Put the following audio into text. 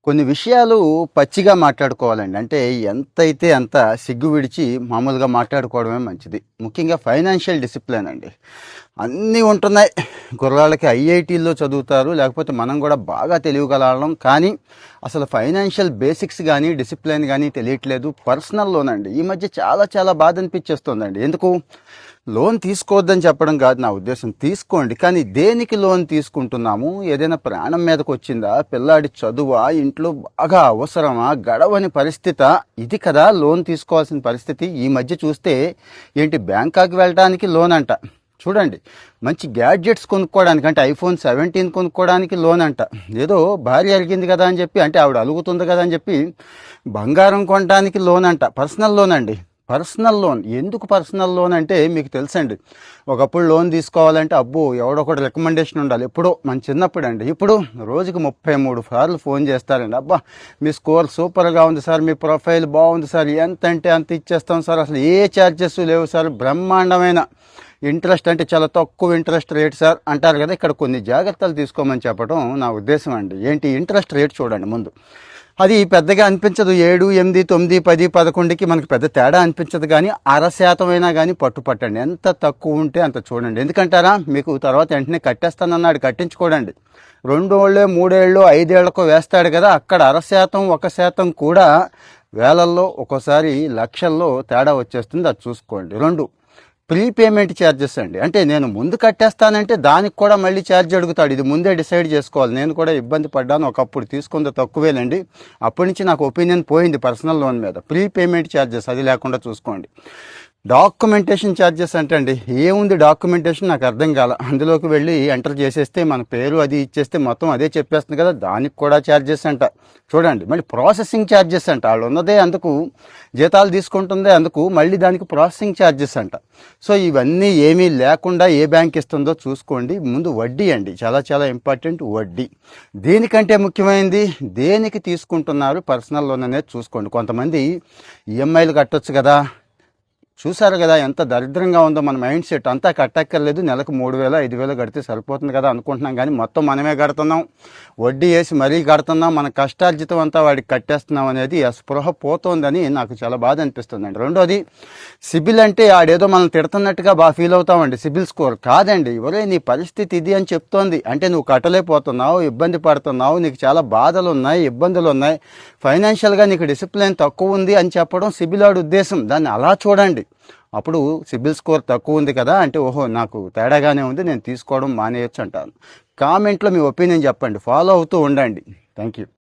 కొన్ని విషయాలు పచ్చిగా మాట్లాడుకోవాలండి. అంటే ఎంతైతే అంత సిగ్గు విడిచి మామూలుగా మాట్లాడుకోవడమే మంచిది. ముఖ్యంగా ఫైనాన్షియల్ డిసిప్లిన్ అండి. అన్నీ ఉంటున్నాయి. కుర్రాళ్ళకి ఐఐటీల్లో చదువుతారు. లేకపోతే మనం కూడా బాగా తెలియగలం. కానీ అసలు ఫైనాన్షియల్ బేసిక్స్ కానీ డిసిప్లిన్ కానీ తెలియట్లేదు. పర్సనల్ లోన్ అండి. ఈ మధ్య చాలా చాలా బాధ అనిపించేస్తుందండి. ఎందుకు లోన్ తీసుకోవద్దని చెప్పడం కాదు నా ఉద్దేశం. తీసుకోండి, కానీ దేనికి లోన్ తీసుకుంటున్నాము? ఏదైనా ప్రాణం మీదకి వచ్చిందా? పిల్లాడి చదువా? ఇంట్లో బాగా అవసరమా? గడవని పరిస్థితి ఇది కదా లోన్ తీసుకోవాల్సిన పరిస్థితి. ఈ మధ్య చూస్తే ఏంటి, బ్యాంకాక్ వెళ్ళడానికి లోన్ అంట. చూడండి, మంచి గ్యాడ్జెట్స్ కొనుక్కోవడానికి, అంటే ఐఫోన్ 17 కొనుక్కోవడానికి లోన్ అంట. ఏదో భార్య అలిగింది కదా అని చెప్పి, అంటే ఆవిడ అలుగుతుంది కదా అని చెప్పి బంగారం కొనడానికి లోన్ అంట. పర్సనల్ లోన్ అండి. పర్సనల్ లోన్ ఎందుకు? పర్సనల్ లోన్ అంటే మీకు తెలుసండి, ఒకప్పుడు లోన్ తీసుకోవాలంటే అబ్బో ఎవడొకటి రికమెండేషన్ ఉండాలి. ఎప్పుడో మన చిన్నప్పుడు అండి. ఇప్పుడు రోజుకి 33 సార్లు ఫోన్ చేస్తారండి. అబ్బా మీ స్కోర్ సూపర్గా ఉంది సార్, మీ ప్రొఫైల్ బాగుంది సార్, ఎంత అంటే అంత ఇచ్చేస్తాం సార్, అసలు ఏ ఛార్జెస్ లేవు సార్, బ్రహ్మాండమైన ఇంట్రెస్ట్, అంటే చాలా తక్కువ ఇంట్రెస్ట్ రేట్ సార్ అంటారు కదా. ఇక్కడ కొన్ని జాగ్రత్తలు తీసుకోమని చెప్పడం నా ఉద్దేశం అండి. ఏంటి, ఇంట్రెస్ట్ రేట్ చూడండి ముందు. అది పెద్దగా అనిపించదు. 7, 8, 9, 10, 11కి మనకి పెద్ద తేడా అనిపించదు. కానీ 0.5% అయినా కానీ పట్టుపట్టండి. ఎంత తక్కువ ఉంటే అంత చూడండి. ఎందుకంటారా, మీకు తర్వాత వెంటనే కట్టేస్తానన్నాడు, కట్టించుకోడండి. 2 ఏళ్ళు 3 ఏళ్ళు 5 ఏళ్లకో వేస్తాడు కదా, అక్కడ 0.5%, 1% కూడా వేలల్లో ఒక్కోసారి లక్షల్లో తేడా వచ్చేస్తుంది. అది చూసుకోండి. 2, ప్రీపేమెంట్ ఛార్జెస్ అండి. అంటే నేను ముందు కట్టేస్తానంటే దానికి కూడా మళ్ళీ ఛార్జ్ అడుగుతాడు. ఇది ముందే డిసైడ్ చేసుకోవాలి. నేను కూడా ఇబ్బంది పడ్డాను. ఒకప్పుడు తీసుకుంది తక్కువేనండి, అప్పటి నుంచి నాకు ఒపీనియన్ పోయింది పర్సనల్ లోన్ మీద. ప్రీపేమెంట్ ఛార్జెస్ అది లేకుండా చూసుకోండి. డాక్యుమెంటేషన్ ఛార్జెస్ అంటే అండి, ఏముంది డాక్యుమెంటేషన్ నాకు అర్థం కాల. అందులోకి వెళ్ళి ఎంటర్ చేసేస్తే మన పేరు అది ఇచ్చేస్తే మొత్తం అదే చెప్పేస్తుంది కదా, దానికి కూడా ఛార్జెస్ అంట. చూడండి, మళ్ళీ ప్రాసెసింగ్ ఛార్జెస్ అంట. వాళ్ళు ఉన్నదే అందుకు, జీతాలు తీసుకుంటుందే అందుకు, మళ్ళీ దానికి ప్రాసెసింగ్ ఛార్జెస్ అంట. సో ఇవన్నీ ఏమీ లేకుండా ఏ బ్యాంక్ ఇస్తుందో చూసుకోండి. ముందు వడ్డీ అండి, చాలా చాలా ఇంపార్టెంట్ వడ్డీ. దీనికంటే ముఖ్యమైనది దేనికి తీసుకుంటున్నారు పర్సనల్ లోన్ అనేది చూసుకోండి. కొంతమంది ఈఎంఐలు కట్టొచ్చు కదా, చూసారు కదా ఎంత దరిద్రంగా ఉందో మన మైండ్ సెట్. అంతా కట్టక్కర్లేదు, నెలకు 3,000 5,000 కడితే సరిపోతుంది కదా అనుకుంటున్నాం. కానీ మొత్తం మనమే కడుతున్నాం, వడ్డీ వేసి మరీ కడుతున్నాం, మన కష్టార్జితం అంతా వాడికి కట్టేస్తున్నాం అనేది ఆ స్పృహ పోతోందని నాకు చాలా బాధ అనిపిస్తుందండి. రెండోది, సిబిల్ అంటే ఆడేదో మనం తిడుతున్నట్టుగా బాగా ఫీల్ అవుతామండి. సిబిల్ స్కోర్ కాదండి, ఒరే నీ పరిస్థితి ఇది అని చెప్తోంది. అంటే నువ్వు కట్టలేకపోతున్నావు, ఇబ్బంది పడుతున్నావు, నీకు చాలా బాధలు ఉన్నాయి, ఇబ్బందులు ఉన్నాయి, ఫైనాన్షియల్గా నీకు డిసిప్లిన్ తక్కువ ఉంది అని చెప్పడం సిబిల్ ఆడి ఉద్దేశం. దాన్ని అలా చూడండి. అప్పుడు సిబిల్ స్కోర్ తక్కువ ఉంది కదా అంటే, ఓహో నాకు తేడాగానే ఉంది, నేను తీసుకోవడం మానేయొచ్చు అంటాను. కామెంట్లో మీ ఒపీనియన్ చెప్పండి, ఫాలో అవుతూ ఉండండి. Thank you.